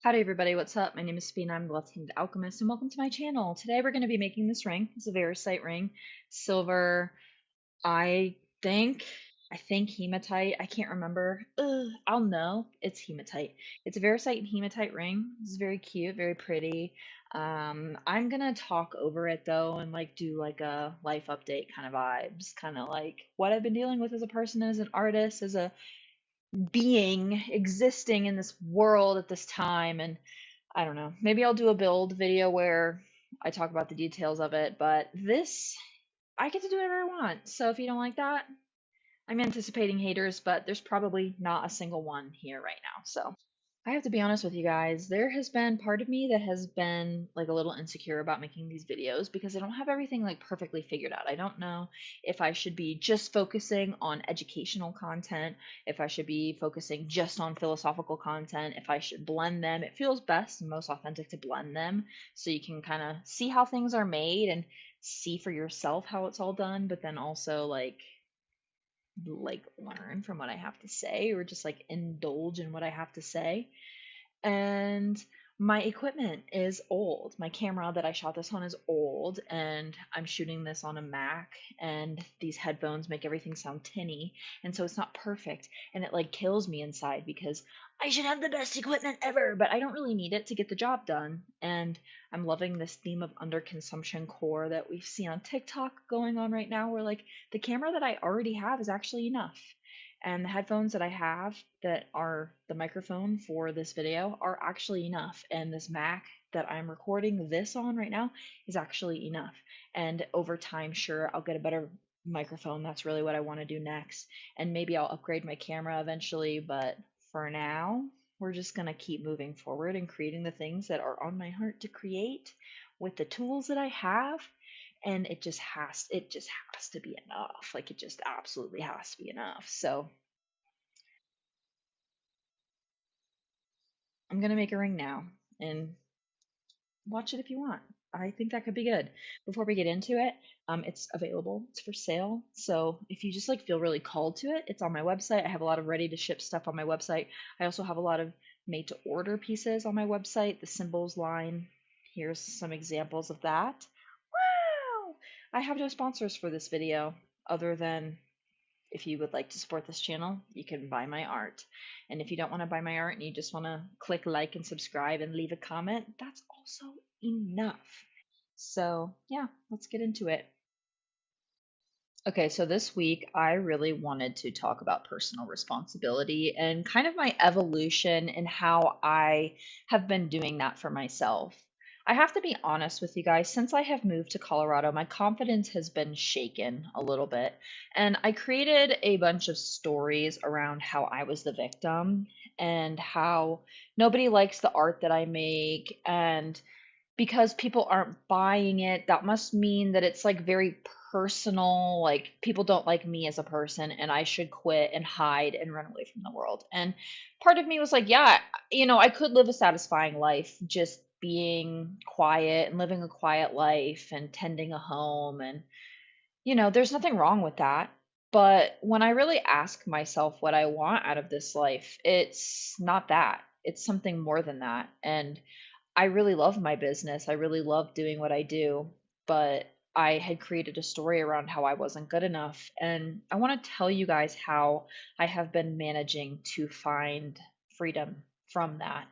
Howdy everybody, what's up? My name is Sophie and I'm the Left-Handed Alchemist and welcome to my channel. Today we're going to be making this ring. It's a Veracite ring. Silver, I think, I think hematite. I can't remember. I'll know. It's hematite. It's a Veracite and hematite ring. It's very cute, very pretty. I'm gonna talk over it though and like do like a life update kind of vibes, kind of like what I've been dealing with as a person, as an artist, as a being existing in this world at this time. And I don't know. Maybe I'll do a build video where I talk about the details of it, but this, I get to do whatever I want. So if you don't like that, I'm anticipating haters, but there's probably not a single one here right now. So I have to be honest with you guys. There has been part of me that has been like a little insecure about making these videos because I don't have everything like perfectly figured out. I don't know if I should be just focusing on educational content, if I should be focusing just on philosophical content, if I should blend them. It feels best and most authentic to blend them so you can kind of see how things are made and see for yourself how it's all done, but then also like learn from what I have to say or just like indulge in what I have to say. And my equipment is old. My camera that I shot this on is old, and I'm shooting this on a Mac, and these headphones make everything sound tinny, and so it's not perfect, and it like kills me inside because I should have the best equipment ever, but I don't really need it to get the job done. And I'm loving this theme of underconsumption core that we see on TikTok going on right now, where like the camera that I already have is actually enough. And the headphones that I have that are the microphone for this video are actually enough. And this Mac that I'm recording this on right now is actually enough. And over time, sure, I'll get a better microphone. That's really what I want to do next. And maybe I'll upgrade my camera eventually. But for now, we're just going to keep moving forward and creating the things that are on my heart to create with the tools that I have. And it just has to be enough. Like it just absolutely has to be enough. So I'm gonna make a ring now and watch it if you want. I think that could be good. Before we get into it, it's available. It's for sale. So if you just like feel really called to it, it's on my website. I have a lot of ready to ship stuff on my website. I also have a lot of made to order pieces on my website. The symbols line. Here's some examples of that. Wow! I have no sponsors for this video other than if you would like to support this channel, you can buy my art. And if you don't want to buy my art and you just want to click like and subscribe and leave a comment, that's also enough. So, yeah, let's get into it. Okay, so this week I really wanted to talk about personal responsibility and kind of my evolution and how I have been doing that for myself. I have to be honest with you guys, since I have moved to Colorado, my confidence has been shaken a little bit. And I created a bunch of stories around how I was the victim and how nobody likes the art that I make, and because people aren't buying it, that must mean that it's like very personal. Like people don't like me as a person, and I should quit and hide and run away from the world. And part of me was like, yeah, I could live a satisfying life just being quiet and living a quiet life and tending a home. And, there's nothing wrong with that. But when I really ask myself what I want out of this life, it's not that. It's something more than that. And I really love my business. I really love doing what I do, but I had created a story around how I wasn't good enough. And I want to tell you guys how I have been managing to find freedom from that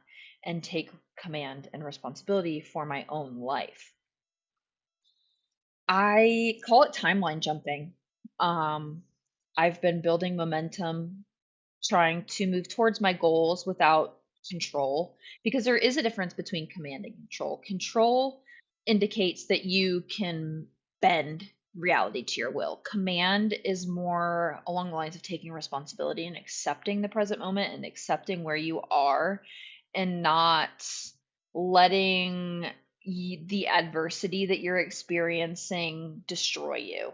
and take command and responsibility for my own life. I call it timeline jumping. Um, I've been building momentum, trying to move towards my goals without control, because there is a difference between command and control. Control indicates that you can bend reality to your will. Command is more along the lines of taking responsibility and accepting the present moment and accepting where you are and not letting the adversity that you're experiencing destroy you,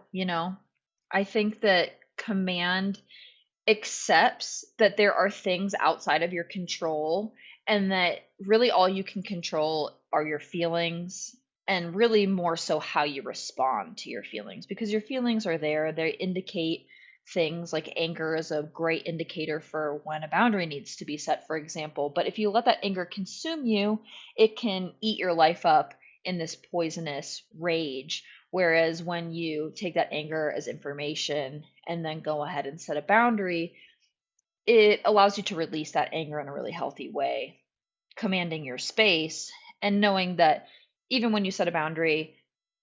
I think that command accepts that there are things outside of your control and that really all you can control are your feelings, and really more so how you respond to your feelings, because your feelings are there. They indicate things. Like anger is a great indicator for when a boundary needs to be set, for example. But if you let that anger consume you, it can eat your life up in this poisonous rage. Whereas when you take that anger as information and then go ahead and set a boundary, it allows you to release that anger in a really healthy way, commanding your space and knowing that even when you set a boundary,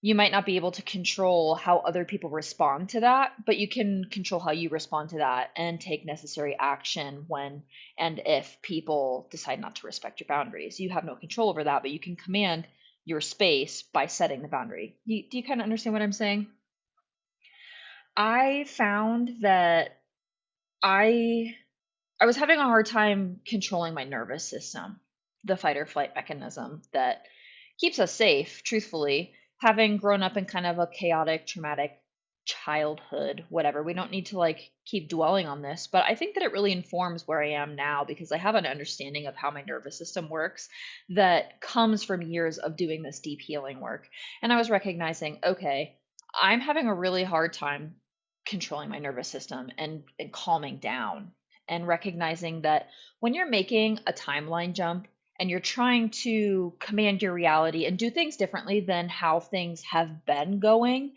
you might not be able to control how other people respond to that, but you can control how you respond to that and take necessary action when and if people decide not to respect your boundaries. You have no control over that, but you can command your space by setting the boundary. Do you kind of understand what I'm saying? I found that I I was having a hard time controlling my nervous system, the fight or flight mechanism that keeps us safe, truthfully. Having grown up in kind of a chaotic, traumatic childhood, whatever, we don't need to like keep dwelling on this, but I think that it really informs where I am now because I have an understanding of how my nervous system works that comes from years of doing this deep healing work. And I was recognizing, okay, I'm having a really hard time controlling my nervous system and calming down and recognizing that when you're making a timeline jump and you're trying to command your reality and do things differently than how things have been going,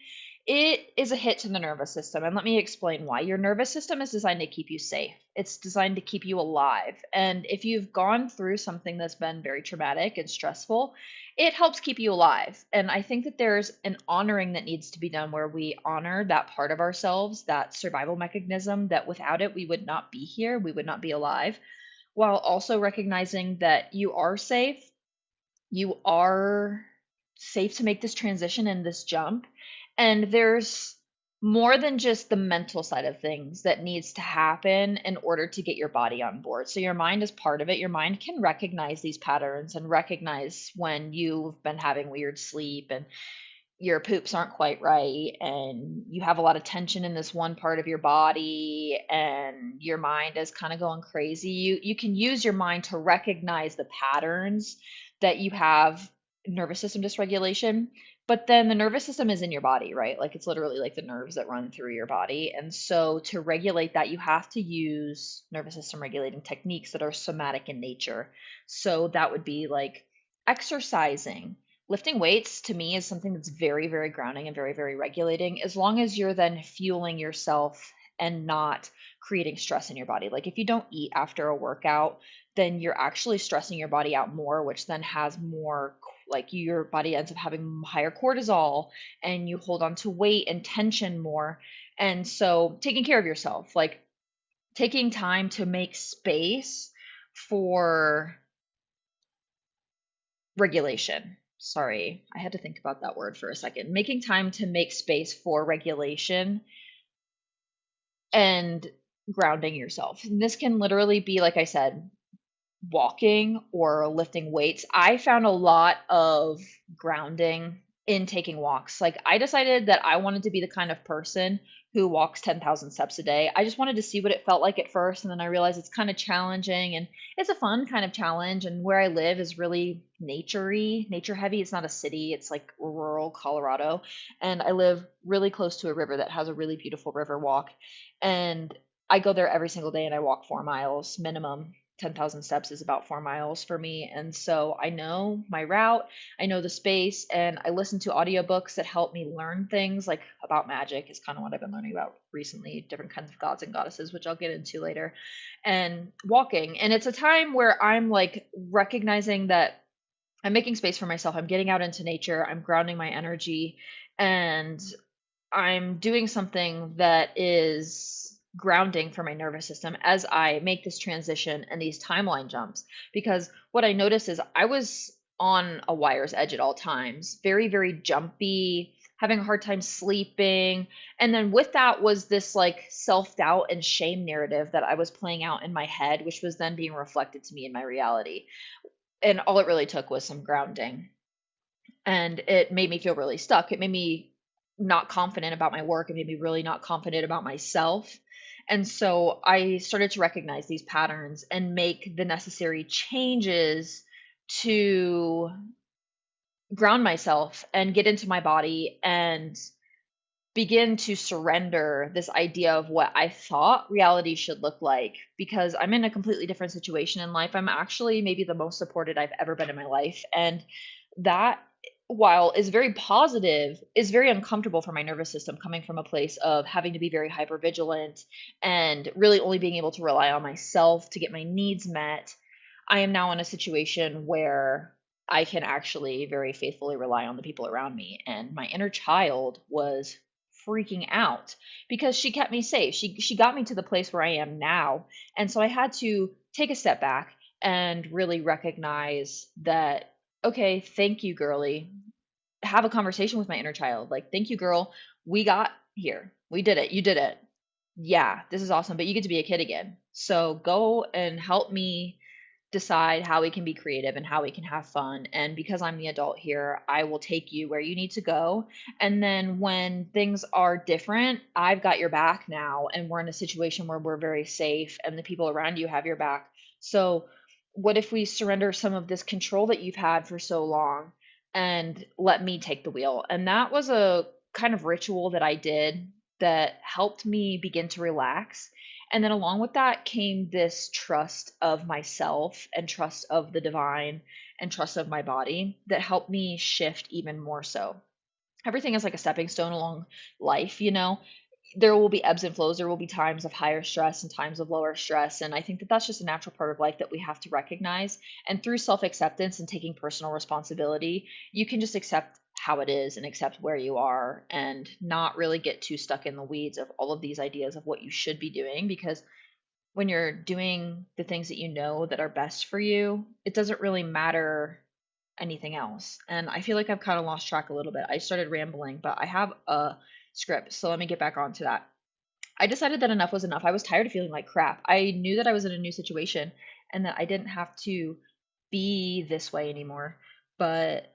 it is a hit to the nervous system. And let me explain why. Your nervous system is designed to keep you safe. It's designed to keep you alive. And if you've gone through something that's been very traumatic and stressful, it helps keep you alive. And I think that there's an honoring that needs to be done where we honor that part of ourselves, that survival mechanism that without it, we would not be here, we would not be alive, while also recognizing that you are safe. You are safe to make this transition and this jump. And there's more than just the mental side of things that needs to happen in order to get your body on board. So your mind is part of it. Your mind can recognize these patterns and recognize when you've been having weird sleep and your poops aren't quite right and you have a lot of tension in this one part of your body and your mind is kind of going crazy. You can use your mind to recognize the patterns that you have nervous system dysregulation, but then the nervous system is in your body, right? Like it's literally like the nerves that run through your body. And so to regulate that, you have to use nervous system regulating techniques that are somatic in nature. So that would be like exercising. Lifting weights to me is something that's very, very grounding and very, very regulating, as long as you're then fueling yourself and not creating stress in your body. Like if you don't eat after a workout, then you're actually stressing your body out more, which then has more, like your body ends up having higher cortisol and you hold on to weight and tension more. And so taking care of yourself, like taking time to make space for regulation. Sorry, I had to think about that word for a second. Making time to make space for regulation and grounding yourself. And this can literally be, like I said, walking or lifting weights. I found a lot of grounding in taking walks. Like I decided that I wanted to be the kind of person who walks 10,000 steps a day. I just wanted to see what it felt like at first, and then I realized it's kind of challenging and it's a fun kind of challenge. And where I live is really naturey, nature heavy. It's not a city, it's like rural Colorado. And I live really close to a river that has a really beautiful river walk. And I go there every single day and I walk 4 miles minimum. 10,000 steps is about 4 miles for me. And so I know my route, I know the space, and I listen to audiobooks that help me learn things like about magic, is kind of what I've been learning about recently, different kinds of gods and goddesses, which I'll get into later, and walking. And it's a time where I'm like recognizing that I'm making space for myself. I'm getting out into nature, I'm grounding my energy, and I'm doing something that is grounding for my nervous system as I make this transition and these timeline jumps. Because what I noticed is I was on a wire's edge at all times, very, very jumpy, having a hard time sleeping. And then with that was this like self doubt and shame narrative that I was playing out in my head, which was then being reflected to me in my reality. And all it really took was some grounding, and it made me feel really stuck. It made me not confident about my work. It made me really not confident about myself. And so I started to recognize these patterns and make the necessary changes to ground myself and get into my body and begin to surrender this idea of what I thought reality should look like, because I'm in a completely different situation in life. I'm actually maybe the most supported I've ever been in my life. And that, while is very positive, is very uncomfortable for my nervous system, coming from a place of having to be very hyper vigilant and really only being able to rely on myself to get my needs met. I am now in a situation where I can actually very faithfully rely on the people around me. And my inner child was freaking out because she kept me safe. She got me to the place where I am now. And so I had to take a step back and really recognize that, okay, thank you, girly. Have a conversation with my inner child. Like, thank you, girl. We got here. We did it. You did it. Yeah, this is awesome, but you get to be a kid again. So go and help me decide how we can be creative and how we can have fun. And because I'm the adult here, I will take you where you need to go. And then when things are different, I've got your back now. And we're in a situation where we're very safe and the people around you have your back. So, what if we surrender some of this control that you've had for so long and let me take the wheel? And that was a kind of ritual that I did that helped me begin to relax. And then along with that came this trust of myself and trust of the divine and trust of my body that helped me shift even more so. Everything is like a stepping stone along life, you know. There will be ebbs and flows. There will be times of higher stress and times of lower stress. And I think that that's just a natural part of life that we have to recognize. And through self acceptance and taking personal responsibility, you can just accept how it is and accept where you are and not really get too stuck in the weeds of all of these ideas of what you should be doing. Because when you're doing the things that you know that are best for you, it doesn't really matter anything else. And I feel like I've kind of lost track a little bit. I started rambling, but I have a script. So let me get back onto that. I decided that enough was enough. I was tired of feeling like crap. I knew that I was in a new situation and that I didn't have to be this way anymore. But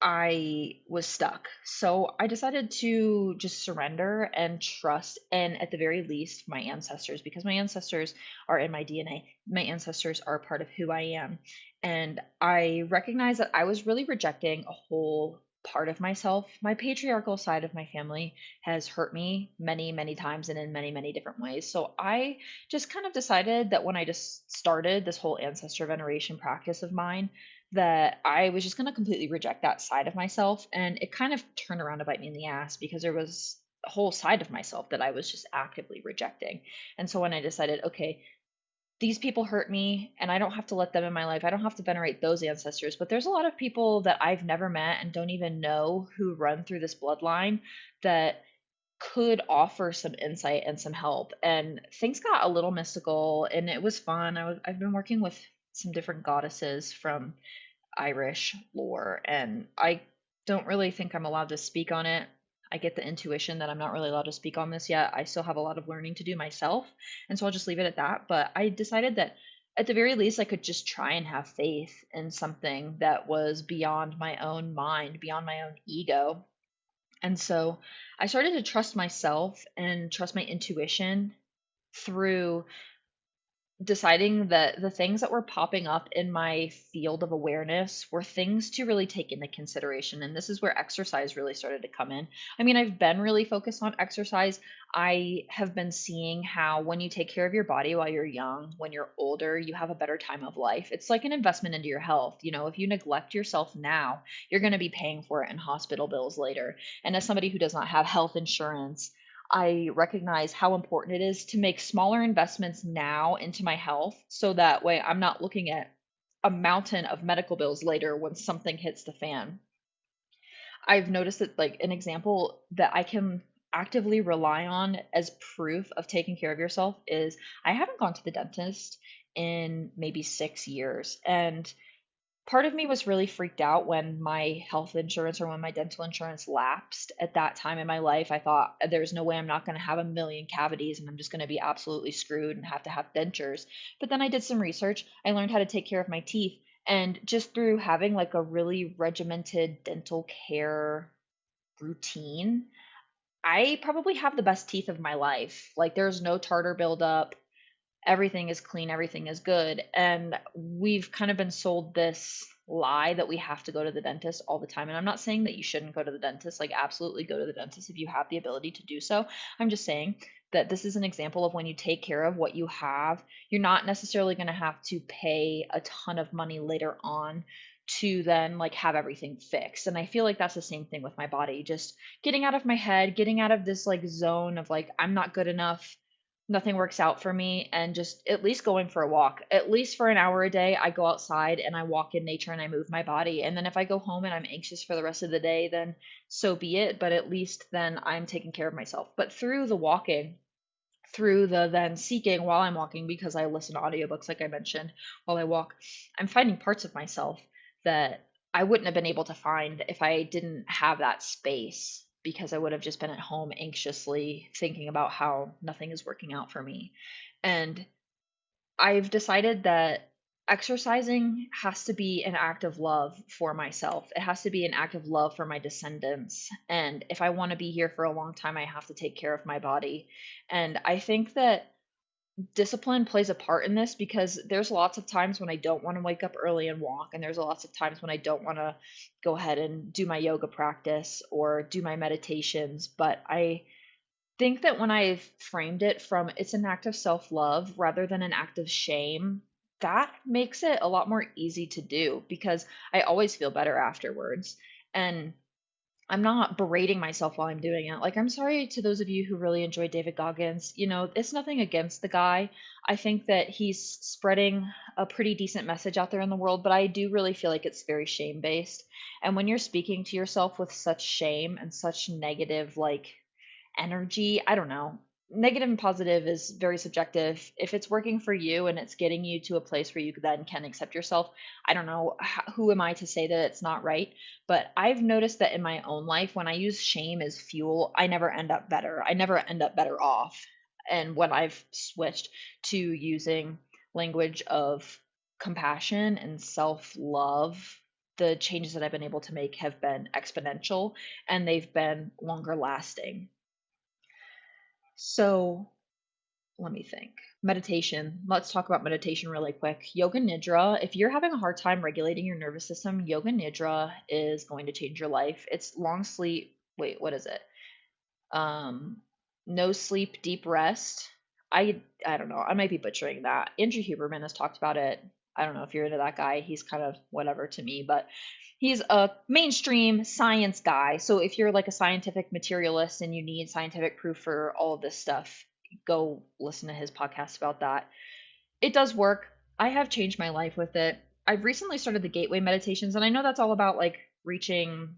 I was stuck. So I decided to just surrender and trust, and at the very least, my ancestors, because my ancestors are in my DNA. My ancestors are a part of who I am. And I recognize that I was really rejecting a whole part of myself. My patriarchal side of my family has hurt me many, many times and in many, many different ways. So I just kind of decided that when I just started this whole ancestor veneration practice of mine, that I was just going to completely reject that side of myself. And it kind of turned around to bite me in the ass because there was a whole side of myself that I was just actively rejecting. And so when I decided, okay, these people hurt me and I don't have to let them in my life, I don't have to venerate those ancestors, but there's a lot of people that I've never met and don't even know who run through this bloodline that could offer some insight and some help. And things got a little mystical and it was fun. I've been working with some different goddesses from Irish lore, and I don't really think I'm allowed to speak on it. I get the intuition that I'm not really allowed to speak on this yet. I still have a lot of learning to do myself, and so I'll just leave it at that. But I decided that at the very least, I could just try and have faith in something that was beyond my own mind, beyond my own ego. And so I started to trust myself and trust my intuition through deciding that the things that were popping up in my field of awareness were things to really take into consideration. And this is where exercise really started to come in. I mean, I've been really focused on exercise. I have been seeing how when you take care of your body while you're young, when you're older, you have a better time of life. It's like an investment into your health. You know, if you neglect yourself now, you're going to be paying for it in hospital bills later. And as somebody who does not have health insurance, I recognize how important it is to make smaller investments now into my health so that way I'm not looking at a mountain of medical bills later when something hits the fan. I've noticed that, like, an example that I can actively rely on as proof of taking care of yourself is I haven't gone to the dentist in maybe 6 years. And part of me was really freaked out when my health insurance or when my dental insurance lapsed at that time in my life. I thought there's no way I'm not going to have a million cavities and I'm just going to be absolutely screwed and have to have dentures. But then I did some research. I learned how to take care of my teeth. And just through having like a really regimented dental care routine, I probably have the best teeth of my life. Like there's no tartar buildup, everything is clean, everything is good. And we've kind of been sold this lie that we have to go to the dentist all the time. And I'm not saying that you shouldn't go to the dentist, like, absolutely go to the dentist if you have the ability to do so. I'm just saying that this is an example of when you take care of what you have, you're not necessarily going to have to pay a ton of money later on to then like have everything fixed. And I feel like that's the same thing with my body, just getting out of my head, getting out of this like zone of like, I'm not good enough, nothing works out for me, and just at least going for a walk. At least for an hour a day, I go outside and I walk in nature and I move my body. And then if I go home and I'm anxious for the rest of the day, then so be it. But at least then I'm taking care of myself. But through the walking, through the then seeking while I'm walking, because I listen to audiobooks, like I mentioned, while I walk, I'm finding parts of myself that I wouldn't have been able to find if I didn't have that space, because I would have just been at home anxiously thinking about how nothing is working out for me. And I've decided that exercising has to be an act of love for myself. It has to be an act of love for my descendants. And if I want to be here for a long time, I have to take care of my body. And I think that discipline plays a part in this, because there's lots of times when I don't want to wake up early and walk, and there's lots of times when I don't want to go ahead and do my yoga practice or do my meditations. But I think that when I framed it from it's an act of self love rather than an act of shame, that makes it a lot more easy to do, because I always feel better afterwards. And I'm not berating myself while I'm doing it. Like, I'm sorry to those of you who really enjoy David Goggins. You know, it's nothing against the guy. I think that he's spreading a pretty decent message out there in the world, but I do really feel like it's very shame based. And when you're speaking to yourself with such shame and such negative, like, energy. I don't know. Negative and positive is very subjective. If it's working for you and it's getting you to a place where you then can accept yourself, I don't know. Who am I to say that it's not right? But I've noticed that in my own life, when I use shame as fuel, I never end up better. I never end up better off. And when I've switched to using language of compassion and self love, the changes that I've been able to make have been exponential, and they've been longer lasting. So let me think. Meditation. Let's talk about meditation really quick. Yoga Nidra. If you're having a hard time regulating your nervous system, Yoga Nidra is going to change your life. It's long sleep. Wait, what is it? Um, no sleep, deep rest. I don't know. I might be butchering that. Andrew Huberman has talked about it. I don't know if you're into that guy. He's kind of whatever to me, but he's a mainstream science guy. So if you're like a scientific materialist and you need scientific proof for all of this stuff, go listen to his podcast about that. It does work. I have changed my life with it. I've recently started the gateway meditations, and I know that's all about like reaching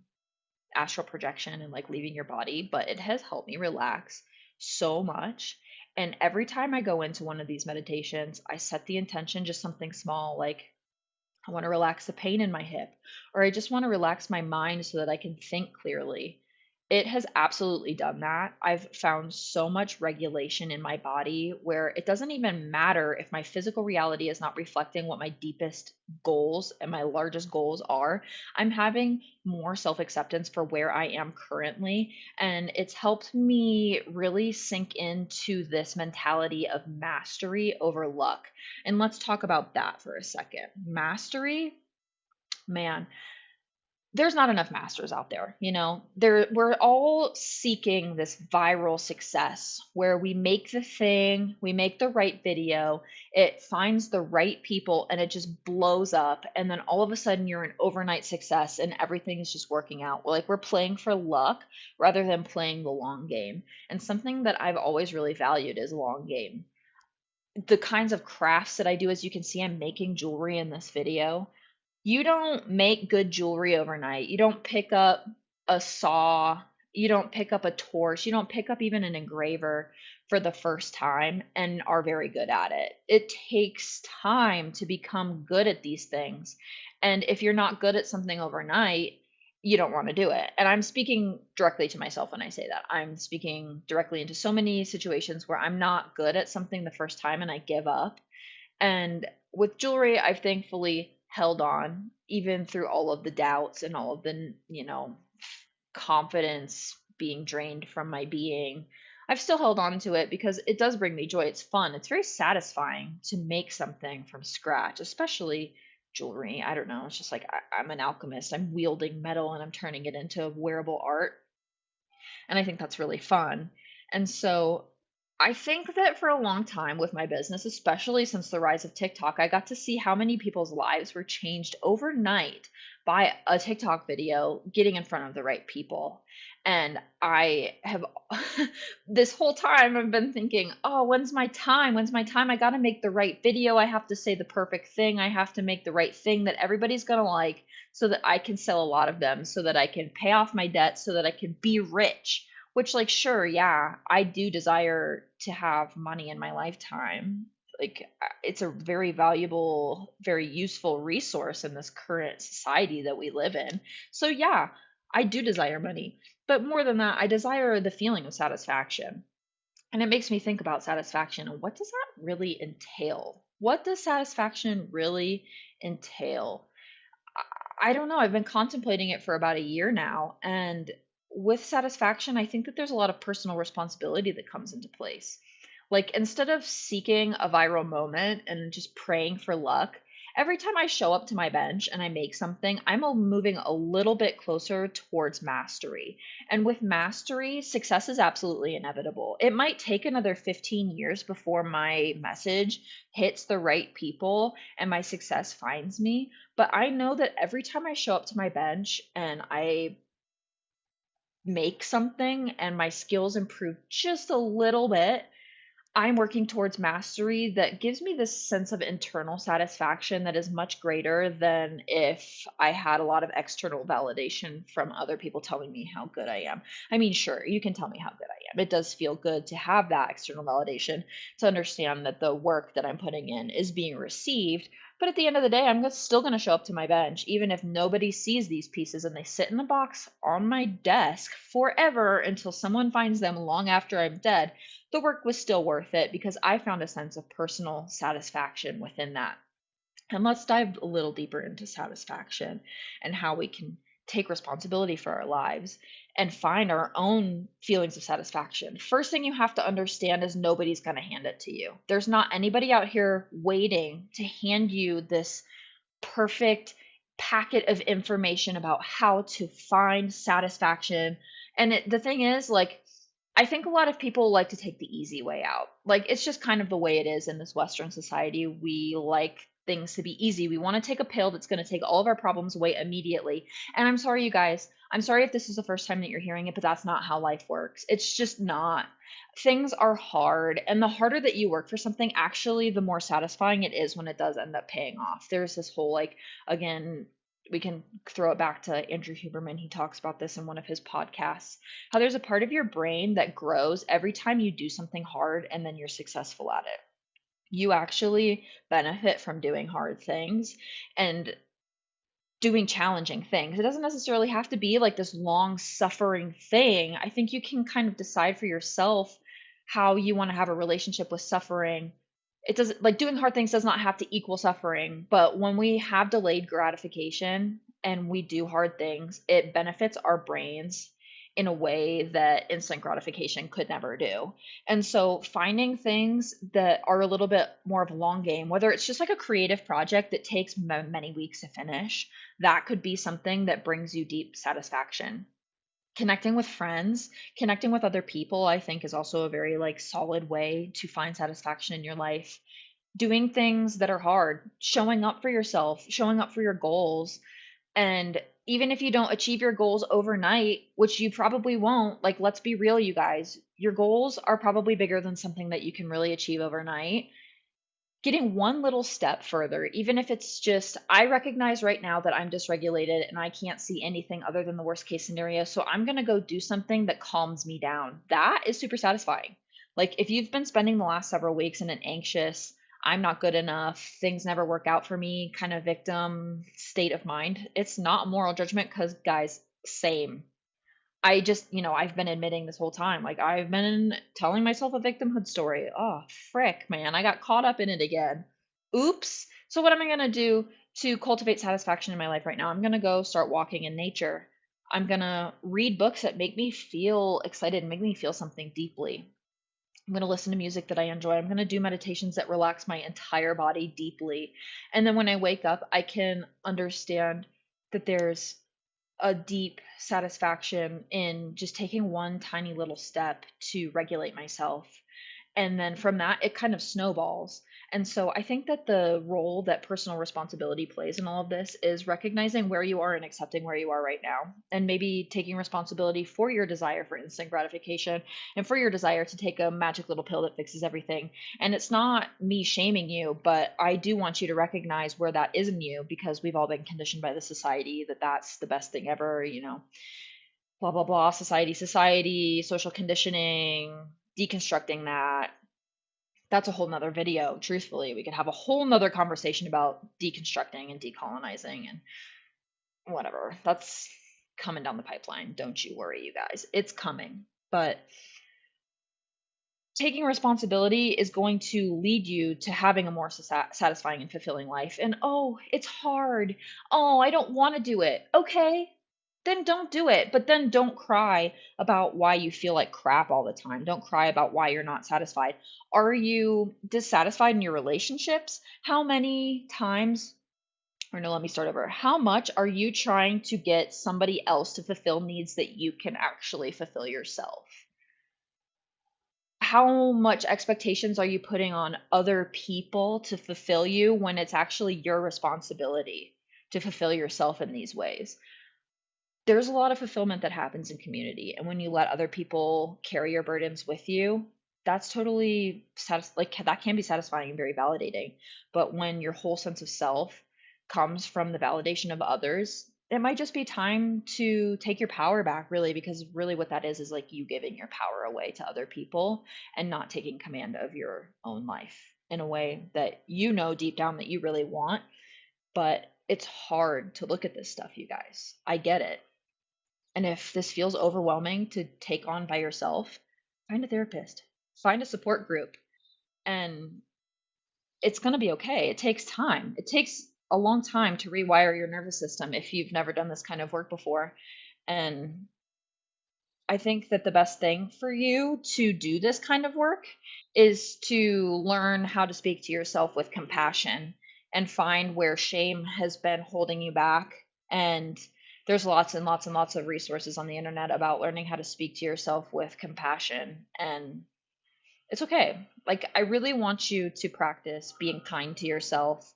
astral projection and like leaving your body, but it has helped me relax so much. And every time I go into one of these meditations, I set the intention, just something small, like I want to relax the pain in my hip, or I just want to relax my mind so that I can think clearly. It has absolutely done that. I've found so much regulation in my body where it doesn't even matter if my physical reality is not reflecting what my deepest goals and my largest goals are. I'm having more self acceptance for where I am currently, and it's helped me really sink into this mentality of mastery over luck. And let's talk about that for a second. Mastery, man, there's not enough masters out there, you know. We're all seeking this viral success where we make the thing, we make the right video, it finds the right people, and it just blows up, and then all of a sudden you're an overnight success and everything is just working out. Like, we're playing for luck rather than playing the long game. And something that I've always really valued is long game. The kinds of crafts that I do, as you can see, I'm making jewelry in this video. You don't make good jewelry overnight. You don't pick up a saw, you don't pick up a torch, you don't pick up even an engraver for the first time and are very good at it. It takes time to become good at these things. And if you're not good at something overnight, you don't want to do it. And I'm speaking directly to myself when I say that. I'm speaking directly into so many situations where I'm not good at something the first time and I give up. And with jewelry, I've thankfully held on even through all of the doubts and all of the, confidence being drained from my being. I've still held on to it because it does bring me joy. It's fun. It's very satisfying to make something from scratch, especially jewelry. I don't know. It's just like I'm an alchemist. I'm wielding metal and I'm turning it into wearable art. And I think that's really fun. And so I think that for a long time with my business, especially since the rise of TikTok, I got to see how many people's lives were changed overnight by a TikTok video getting in front of the right people. And I have this whole time I've been thinking, oh, when's my time? When's my time? I got to make the right video. I have to say the perfect thing. I have to make the right thing that everybody's going to like so that I can sell a lot of them, so that I can pay off my debt, so that I can be rich. Which, like, sure, yeah, I do desire to have money in my lifetime. Like, it's a very valuable, very useful resource in this current society that we live in. So, yeah, I do desire money. But more than that, I desire the feeling of satisfaction. And it makes me think about satisfaction and what does that really entail? What does satisfaction really entail? I don't know. I've been contemplating it for about a year now. And with satisfaction, I think that there's a lot of personal responsibility that comes into place. Like, instead of seeking a viral moment and just praying for luck, every time I show up to my bench and I make something, moving a little bit closer towards mastery. And with mastery, success is absolutely inevitable. It might take another 15 years before my message hits the right people and my success finds me. But I know that every time I show up to my bench and I make something and my skills improve just a little bit, I'm working towards mastery that gives me this sense of internal satisfaction that is much greater than if I had a lot of external validation from other people telling me how good I am. I mean, sure, you can tell me how good I am. It does feel good to have that external validation, to understand that the work that I'm putting in is being received. But at the end of the day, still going to show up to my bench, even if nobody sees these pieces and they sit in the box on my desk forever until someone finds them long after I'm dead. The work was still worth it because I found a sense of personal satisfaction within that. And let's dive a little deeper into satisfaction and how we can take responsibility for our lives and find our own feelings of satisfaction. First thing you have to understand is nobody's going to hand it to you. There's not anybody out here waiting to hand you this perfect packet of information about how to find satisfaction. And the thing is, like, I think a lot of people like to take the easy way out. Like, it's just kind of the way it is in this Western society. We like things to be easy. We want to take a pill that's going to take all of our problems away immediately. And I'm sorry, you guys. I'm sorry if this is the first time that you're hearing it, but that's not how life works. It's just not. Things are hard. And the harder that you work for something, actually, the more satisfying it is when it does end up paying off. There's this whole, like, again, we can throw it back to Andrew Huberman. He talks about this in one of his podcasts, how there's a part of your brain that grows every time you do something hard and then you're successful at it. You actually benefit from doing hard things and doing challenging things. It doesn't necessarily have to be like this long suffering thing. I think you can kind of decide for yourself how you want to have a relationship with suffering. It doesn't, like, doing hard things does not have to equal suffering, but when we have delayed gratification and we do hard things, it benefits our brains in a way that instant gratification could never do. And so finding things that are a little bit more of a long game, whether it's just like a creative project that takes many weeks to finish, that could be something that brings you deep satisfaction. Connecting with friends, connecting with other people, I think is also a very like solid way to find satisfaction in your life. Doing things that are hard, showing up for yourself, showing up for your goals, and even if you don't achieve your goals overnight, which you probably won't, like, let's be real, you guys, your goals are probably bigger than something that you can really achieve overnight. Getting one little step further, even if it's just, I recognize right now that I'm dysregulated and I can't see anything other than the worst case scenario. So I'm going to go do something that calms me down. That is super satisfying. Like, if you've been spending the last several weeks in an anxious, I'm not good enough, things never work out for me kind of victim state of mind, it's not moral judgment because, guys, same. I just, I've been admitting this whole time, like, I've been telling myself a victimhood story. Oh, frick, man. I got caught up in it again. Oops. So, what am I going to do to cultivate satisfaction in my life right now? I'm going to go start walking in nature. I'm going to read books that make me feel excited and make me feel something deeply. I'm going to listen to music that I enjoy. I'm going to do meditations that relax my entire body deeply. And then when I wake up, I can understand that there's a deep satisfaction in just taking one tiny little step to regulate myself. And then from that, it kind of snowballs. And so I think that the role that personal responsibility plays in all of this is recognizing where you are and accepting where you are right now, and maybe taking responsibility for your desire for instant gratification and for your desire to take a magic little pill that fixes everything. And it's not me shaming you, but I do want you to recognize where that is in you, because we've all been conditioned by the society that that's the best thing ever, blah, blah, blah, society, social conditioning, deconstructing that. That's a whole nother video. Truthfully, we could have a whole nother conversation about deconstructing and decolonizing and whatever. That's coming down the pipeline. Don't you worry, you guys. It's coming. But taking responsibility is going to lead you to having a more satisfying and fulfilling life. And oh, it's hard. Oh, I don't want to do it. Okay, then don't do it. But then don't cry about why you feel like crap all the time. Don't cry about why you're not satisfied. Are you dissatisfied in your relationships? How many times, or no, let me start over. How much are you trying to get somebody else to fulfill needs that you can actually fulfill yourself? How much expectations are you putting on other people to fulfill you when it's actually your responsibility to fulfill yourself in these ways? There's a lot of fulfillment that happens in community, and when you let other people carry your burdens with you, that's totally like that can be satisfying and very validating. But when your whole sense of self comes from the validation of others, it might just be time to take your power back, really, because really what that is like you giving your power away to other people and not taking command of your own life in a way that you know deep down that you really want. But it's hard to look at this stuff, you guys. I get it. And if this feels overwhelming to take on by yourself, find a therapist, find a support group, and it's going to be okay. It takes time. It takes a long time to rewire your nervous system if you've never done this kind of work before. And I think that the best thing for you to do this kind of work is to learn how to speak to yourself with compassion and find where shame has been holding you back. And there's lots and lots and lots of resources on the internet about learning how to speak to yourself with compassion. And it's okay. Like, I really want you to practice being kind to yourself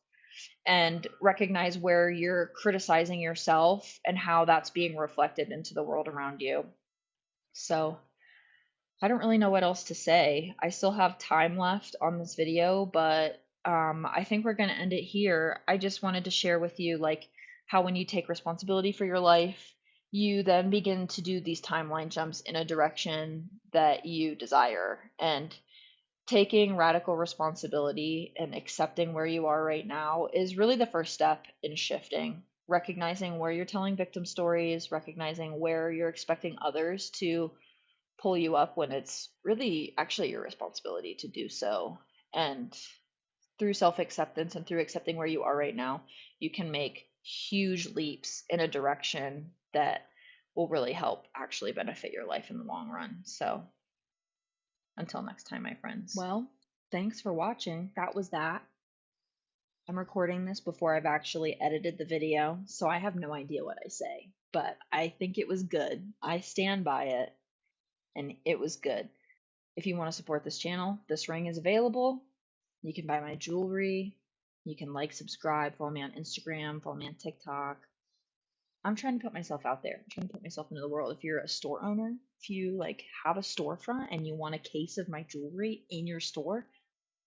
and recognize where you're criticizing yourself and how that's being reflected into the world around you. So, I don't really know what else to say. I still have time left on this video, but I think we're going to end it here. I just wanted to share with you, like, how when you take responsibility for your life, you then begin to do these timeline jumps in a direction that you desire. And taking radical responsibility and accepting where you are right now is really the first step in shifting. Recognizing where you're telling victim stories, recognizing where you're expecting others to pull you up when it's really actually your responsibility to do so. And through self acceptance and through accepting where you are right now, you can make huge leaps in a direction that will really help actually benefit your life in the long run. So, until next time, my friends. Well, thanks for watching. That was that. I'm recording this before I've actually edited the video, so I have no idea what I say, but I think it was good. I stand by it, and it was good. If you want to support this channel, this ring is available. You can buy my jewelry. You can like, subscribe, follow me on Instagram, follow me on TikTok. I'm trying to put myself out there. I'm trying to put myself into the world. If you're a store owner, if you like have a storefront and you want a case of my jewelry in your store,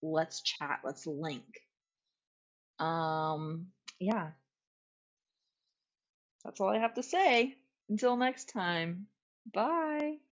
let's chat. Let's link. Um, yeah, that's all I have to say. Until next time. Bye.